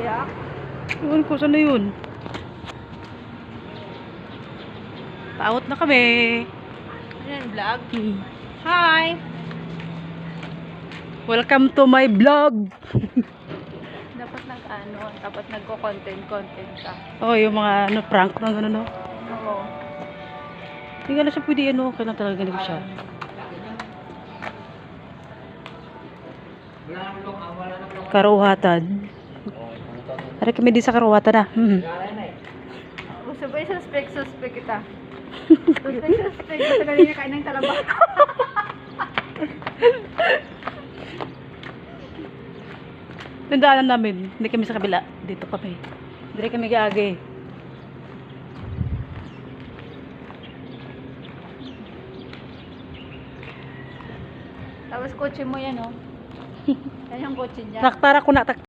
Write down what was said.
kayak? Iwan ko, saan na yun? Paawat na kami. Ano yan, vlog? Hi! Welcome to my vlog! Dapat nagko-content ka. Oh, yung mga prank na gano'n, no? Oo. Hindi ka na siya pwede, kailan talaga ganito siya. Karuhatan. Ari kami din sa karuhatan na. Sabay suspect kita. Suspect sa kanina kain ng talaba. Tandaan namin, hindi kami sa kabila. Dito kami. Hindi kami gaagi. Tapos kotse mo yan, oh. Yan yung kotse niya. Traktara ko na.